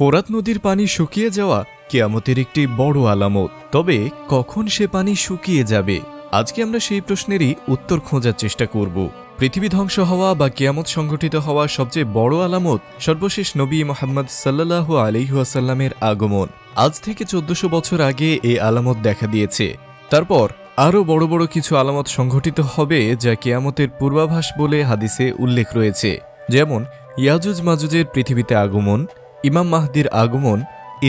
ফোরাত নদীর পানি শুকিয়ে যাওয়া কিয়ামতের একটি বড় আলামত। তবে কখন সে পানি শুকিয়ে যাবে, আজকে আমরা সেই প্রশ্নেরই উত্তর খোঁজার চেষ্টা করব। পৃথিবী ধ্বংস হওয়া বা কিয়ামত সংঘটিত হওয়া সবচেয়ে বড় আলামত সর্বশেষ নবী মুহাম্মদ সাল্লাল্লাহু আলাইহি ওয়াসাল্লামের আগমন। আজ থেকে 1400 বছর আগে এই আলামত দেখা দিয়েছে। তারপর আরও বড় বড় কিছু আলামত সংঘটিত হবে যা কিয়ামতের পূর্বাভাস বলে হাদিসে উল্লেখ রয়েছে, যেমন ইয়াজুজ মাজুজের পৃথিবীতে আগমন, ইমাম মাহদির আগমন,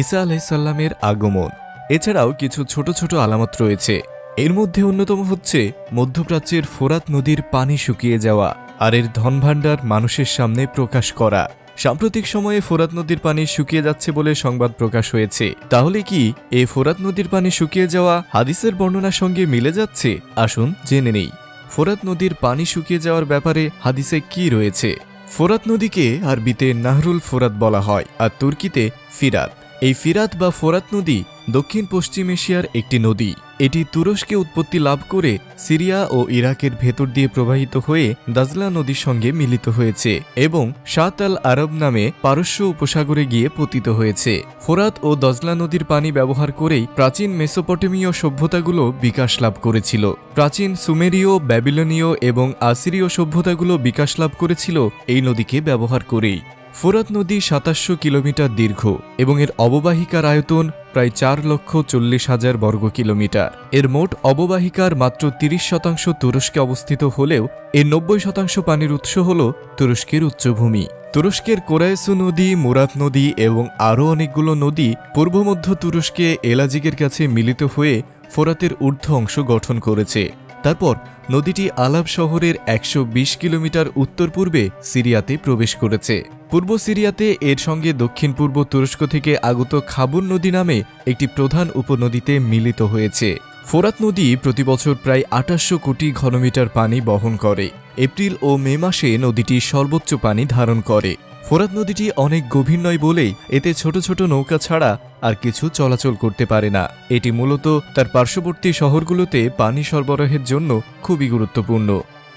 ঈসা আলাইহিস সালামের আগমন। এছাড়াও কিছু ছোট ছোট আলামত রয়েছে। এর মধ্যে অন্যতম হচ্ছে মধ্যপ্রাচ্যের ফোরাত নদীর পানি শুকিয়ে যাওয়া আর এর ধনভাণ্ডার মানুষের সামনে প্রকাশ করা। সাম্প্রতিক সময়ে ফোরাত নদীর পানি শুকিয়ে যাচ্ছে বলে সংবাদ প্রকাশ হয়েছে। তাহলে কি এই ফোরাত নদীর পানি শুকিয়ে যাওয়া হাদিসের বর্ণনার সঙ্গে মিলে যাচ্ছে? আসুন জেনে নেই ফোরাত নদীর পানি শুকিয়ে যাওয়ার ব্যাপারে হাদিসে কি রয়েছে। ফোরাত নদীকে আরবিতে নাহরুল ফোরাত বলা হয় আর তুর্কিতে ফিরাত। এই ফিরাত বা ফোরাত নদী দক্ষিণ পশ্চিম এশিয়ার একটি নদী। এটি তুরস্কে উৎপত্তি লাভ করে সিরিয়া ও ইরাকের ভেতর দিয়ে প্রবাহিত হয়ে দাজলা নদীর সঙ্গে মিলিত হয়েছে এবং শাত আল আরব নামে পারস্য উপসাগরে গিয়ে পতিত হয়েছে। ফোরাত ও দজলা নদীর পানি ব্যবহার করেই প্রাচীন মেসোপটেমীয় সভ্যতাগুলো বিকাশ লাভ করেছিল। প্রাচীন সুমেরীয়, ব্যাবিলনীয় এবং আসিরীয় সভ্যতাগুলো বিকাশ লাভ করেছিল এই নদীকে ব্যবহার করেই। ফোরাত নদী 2700 কিলোমিটার দীর্ঘ এবং এর অববাহিকার আয়তন প্রায় 4,40,000 বর্গ কিলোমিটার। এর মোট অববাহিকার মাত্র 30% তুরস্কে অবস্থিত হলেও এর 90% পানির উৎস হল তুরস্কের উচ্চভূমি। তুরস্কের কোরাইসু নদী, মুরাত নদী এবং আরও অনেকগুলো নদী পূর্ব মধ্য তুরস্কে এলাজিকের কাছে মিলিত হয়ে ফোরাতের ঊর্ধ্ব অংশ গঠন করেছে। তারপর নদীটি আলাব শহরের 120 কিলোমিটার উত্তর পূর্বে সিরিয়াতে প্রবেশ করেছে। পূর্ব সিরিয়াতে এর সঙ্গে দক্ষিণ পূর্ব তুরস্ক থেকে আগত খাবুর নদী নামে একটি প্রধান উপনদীতে মিলিত হয়েছে। ফোরাত নদী প্রতি বছর প্রায় 2800 কোটি ঘনমিটার পানি বহন করে। এপ্রিল ও মে মাসে নদীটি সর্বোচ্চ পানি ধারণ করে। ফোরাত নদীটি অনেক গভীর নয় বলেই এতে ছোট ছোট নৌকা ছাড়া আর কিছু চলাচল করতে পারে না। এটি মূলত তার পার্শ্ববর্তী শহরগুলোতে পানি সরবরাহের জন্য খুবই গুরুত্বপূর্ণ।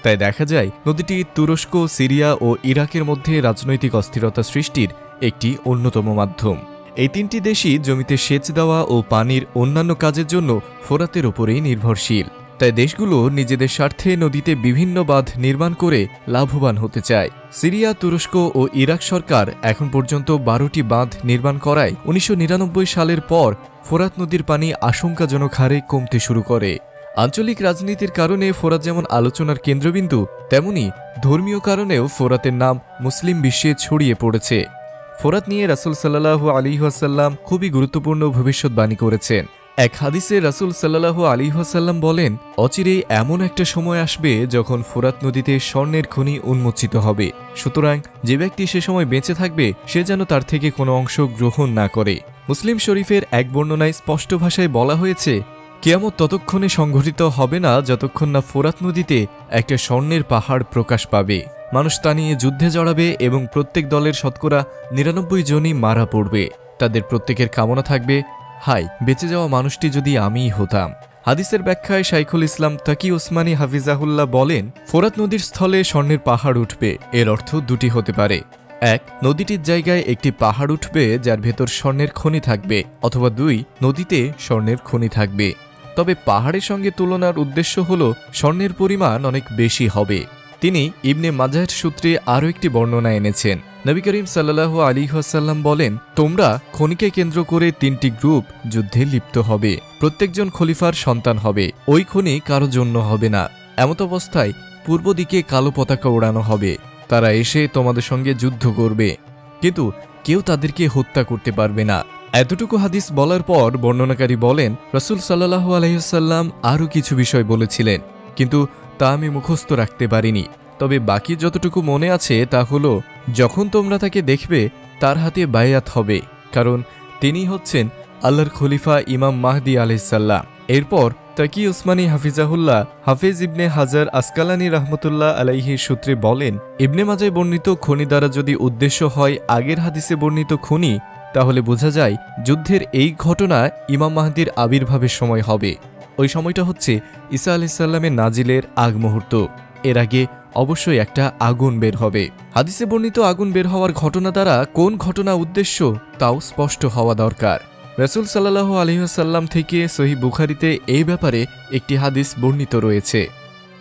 তাই দেখা যায় নদীটি তুরস্ক, সিরিয়া ও ইরাকের মধ্যে রাজনৈতিক অস্থিরতা সৃষ্টির একটি অন্যতম মাধ্যম। এই তিনটি দেশই জমিতে সেচ দেওয়া ও পানির অন্যান্য কাজের জন্য ফোরাতের ওপরেই নির্ভরশীল। তাই দেশগুলো নিজেদের স্বার্থে নদীতে বিভিন্ন বাঁধ নির্মাণ করে লাভবান হতে চায়। সিরিয়া, তুরস্ক ও ইরাক সরকার এখন পর্যন্ত 12টি বাঁধ নির্মাণ করায় 1999 সালের পর ফোরাত নদীর পানি আশঙ্কাজনক হারে কমতে শুরু করে। আঞ্চলিক রাজনীতির কারণে ফোরাত যেমন আলোচনার কেন্দ্রবিন্দু, তেমনি ধর্মীয় কারণেও ফোরাতের নাম মুসলিম বিশ্বে ছড়িয়ে পড়েছে। ফোরাত নিয়ে রাসূল সাল্লাল্লাহু আলাইহি ওয়াসাল্লাম খুবই গুরুত্বপূর্ণ ভবিষ্যৎবাণী করেছেন। এক হাদিসে রাসূল সাল্লাল্লাহু আলাইহি ওয়াসাল্লাম বলেন, অচিরেই এমন একটা সময় আসবে যখন ফোরাত নদীতে স্বর্ণের খনি উন্মোচিত হবে। সুতরাং যে ব্যক্তি সে সময় বেঁচে থাকবে সে যেন তার থেকে কোনো অংশ গ্রহণ না করে। মুসলিম শরীফের এক বর্ণনায় স্পষ্ট ভাষায় বলা হয়েছে, কিয়ামত ততক্ষণে সংঘটিত হবে না যতক্ষণ না ফোরাত নদীতে একটা স্বর্ণের পাহাড় প্রকাশ পাবে। মানুষ তা নিয়ে যুদ্ধে জড়াবে এবং প্রত্যেক দলের শতকরা 99 জনই মারা পড়বে। তাদের প্রত্যেকের কামনা থাকবে, হাই, বেঁচে যাওয়া মানুষটি যদি আমিই হতাম। হাদিসের ব্যাখ্যায় শাইখুল ইসলাম তাকি ওসমানী হাফিজাহুল্লাহ বলেন, ফোরাত নদীর স্থলে স্বর্ণের পাহাড় উঠবে। এর অর্থ দুটি হতে পারে। এক, নদীটির জায়গায় একটি পাহাড় উঠবে যার ভেতর স্বর্ণের খনি থাকবে, অথবা দুই, নদীতে স্বর্ণের খনি থাকবে। তবে পাহাড়ের সঙ্গে তুলনার উদ্দেশ্য হল স্বর্ণের পরিমাণ অনেক বেশি হবে। তিনি ইবনে মাজাহের সূত্রে আরও একটি বর্ণনা এনেছেন। নবী করিম সাল্লাল্লাহু আলাইহি ওয়াসাল্লাম বলেন, তোমরা খনিকে কেন্দ্র করে 3টি গ্রুপ যুদ্ধে লিপ্ত হবে। প্রত্যেকজন খলিফার সন্তান হবে। ওই খনি কারো জন্য হবে না। এমত অবস্থায় পূর্ব দিকে কালো পতাকা ওড়ানো হবে। তারা এসে তোমাদের সঙ্গে যুদ্ধ করবে, কিন্তু কেউ তাদেরকে হত্যা করতে পারবে না। এতটুকু হাদিস বলার পর বর্ণনাকারী বলেন, রাসূল সাল্লাল্লাহু আলাইহি ওয়াসাল্লাম আরও কিছু বিষয় বলেছিলেন, কিন্তু তা আমি মুখস্থ রাখতে পারিনি। তবে বাকি যতটুকু মনে আছে তা হলো, যখন তোমরা তাকে দেখবে তার হাতে বায়াত হবে, কারণ তিনি হচ্ছেন আল্লাহর খলিফা ইমাম মাহদি আলাইহিস সালাম। এরপর তাকি ওসমানী হাফিজাহুল্লাহ হাফেজ ইবনে হাজার আসকালানী রাহমাতুল্লাহ আলাইহির সূত্রে বলেন, ইবনে মাজায় বর্ণিত খনি দ্বারা যদি উদ্দেশ্য হয় আগের হাদিসে বর্ণিত খনি, তাহলে বোঝা যায় যুদ্ধের এই ঘটনা ইমাম মাহদির আবির্ভাবের সময় হবে। ওই সময়টা হচ্ছে ঈসা আলাইহিস সালামের নাজিলের আগ মুহূর্ত। এর আগে অবশ্যই একটা আগুন বের হবে। হাদিসে বর্ণিত আগুন বের হওয়ার ঘটনা দ্বারা কোন ঘটনা উদ্দেশ্য তাও স্পষ্ট হওয়া দরকার। রাসূল সাল্লাল্লাহু আলাইহি ওয়াসাল্লাম থেকে সহিহ বুখারীতে এই ব্যাপারে একটি হাদিস বর্ণিত রয়েছে।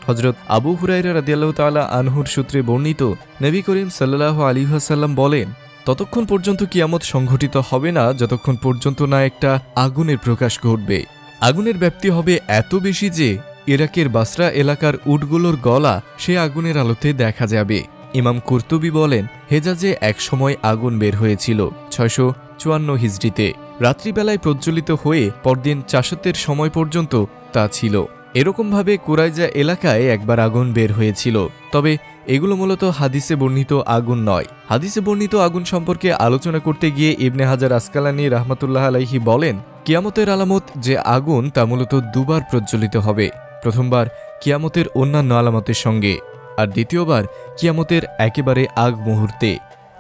হযরত আবু হুরায়রা রাদিয়াল্লাহু তাআলা আনহুর সূত্রে বর্ণিত, নবী করিম সাল্লাল্লাহু আলাইহি ওয়াসাল্লাম বলেন, ততক্ষণ পর্যন্ত কিয়ামত সংঘটিত হবে না যতক্ষণ পর্যন্ত না একটা আগুনের প্রকাশ ঘটবে। আগুনের ব্যাপ্তি হবে এত বেশি যে ইরাকের বাসরা এলাকার উটগুলোর গলা সে আগুনের আলোতে দেখা যাবে। ইমাম কুরতুবী বলেন, হেজাজে এক সময় আগুন বের হয়েছিল 654 হিজরিতে। রাত্রিবেলায় প্রজ্বলিত হয়ে পরদিন চাষতের সময় পর্যন্ত তা ছিল। এরকমভাবে কুরাইজা এলাকায় একবার আগুন বের হয়েছিল। তবে এগুলো মূলত হাদিসে বর্ণিত আগুন নয়। হাদিসে বর্ণিত আগুন সম্পর্কে আলোচনা করতে গিয়ে ইবনে হাজার আসকালানী রাহমাতুল্লাহ আলাইহি বলেন, কিয়ামতের আলামত যে আগুন তা মূলত দুবার প্রজ্বলিত হবে। প্রথমবার কিয়ামতের অন্যান্য আলামতের সঙ্গে, আর দ্বিতীয়বার কিয়ামতের একেবারে আগ মুহূর্তে,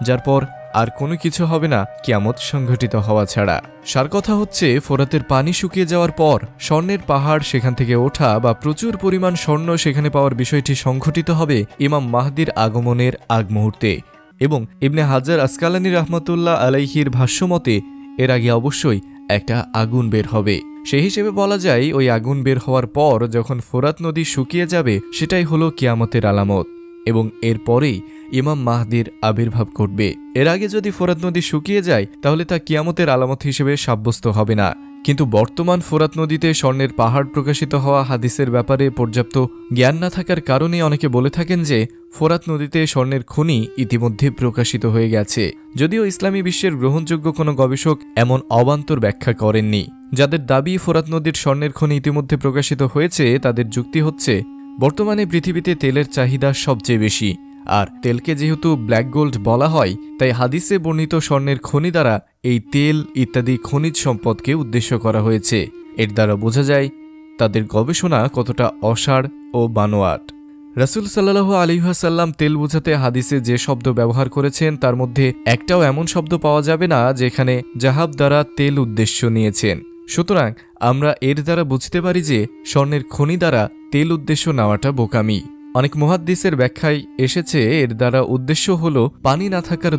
যার পর আর কোনো কিছু হবে না কিয়ামত সংঘটিত হওয়া ছাড়া। সার কথা হচ্ছে, ফোরাতের পানি শুকিয়ে যাওয়ার পর স্বর্ণের পাহাড় সেখান থেকে ওঠা বা প্রচুর পরিমাণ স্বর্ণ সেখানে পাওয়ার বিষয়টি সংঘটিত হবে ইমাম মাহদির আগমনের আগ মুহূর্তে। এবং ইবনে হাজার আসকালানী রাহমাতুল্লাহ আলাইহির ভাষ্যমতে এর আগে অবশ্যই একটা আগুন বের হবে। সেই হিসেবে বলা যায় ওই আগুন বের হওয়ার পর যখন ফোরাত নদী শুকিয়ে যাবে সেটাই হলো কিয়ামতের আলামত, এবং এর পরেই ইমাম মাহদির আবির্ভাব ঘটবে। এর আগে যদি ফোরাত নদী শুকিয়ে যায় তাহলে তা কিয়ামতের আলামত হিসেবে সাব্যস্ত হবে না। কিন্তু বর্তমান ফোরাত নদীতে স্বর্ণের পাহাড় প্রকাশিত হওয়া হাদিসের ব্যাপারে পর্যাপ্ত জ্ঞান না থাকার কারণে অনেকে বলে থাকেন যে ফোরাত নদীতে স্বর্ণের খনি ইতিমধ্যে প্রকাশিত হয়ে গেছে। যদিও ইসলামী বিশ্বের গ্রহণযোগ্য কোনো গবেষক এমন অবান্তর ব্যাখ্যা করেননি। যাদের দাবি ফোরাত নদীর স্বর্ণের খনি ইতিমধ্যে প্রকাশিত হয়েছে, তাদের যুক্তি হচ্ছে, বর্তমানে পৃথিবীতে তেলের চাহিদা সবচেয়ে বেশি, আর তেলকে যেহেতু ব্ল্যাক গোল্ড বলা হয়, তাই হাদিসে বর্ণিত স্বর্ণের খনি দ্বারা এই তেল ইত্যাদি খনিজ সম্পদকে উদ্দেশ্য করা হয়েছে। এর দ্বারা বোঝা যায় তাদের গবেষণা কতটা অসাড় ও বানোয়াট। রাসূল সাল্লাল্লাহু আলাইহি ওয়াসাল্লাম তেল বোঝাতে হাদিসে যে শব্দ ব্যবহার করেছেন তার মধ্যে একটাও এমন শব্দ পাওয়া যাবে না যেখানে জাহাব দ্বারা তেল উদ্দেশ্য নিয়েছেন। সুতরাং আমরা এর দ্বারা বুঝতে পারি যে স্বর্ণের খনি দ্বারা তেল উদ্দেশ্য নেওয়াটা বোকামি। অনেক মুহাদ্দিসের ব্যাখ্যায় এসেছে এর দ্বারা উদ্দেশ্য হলো পানি না থাকার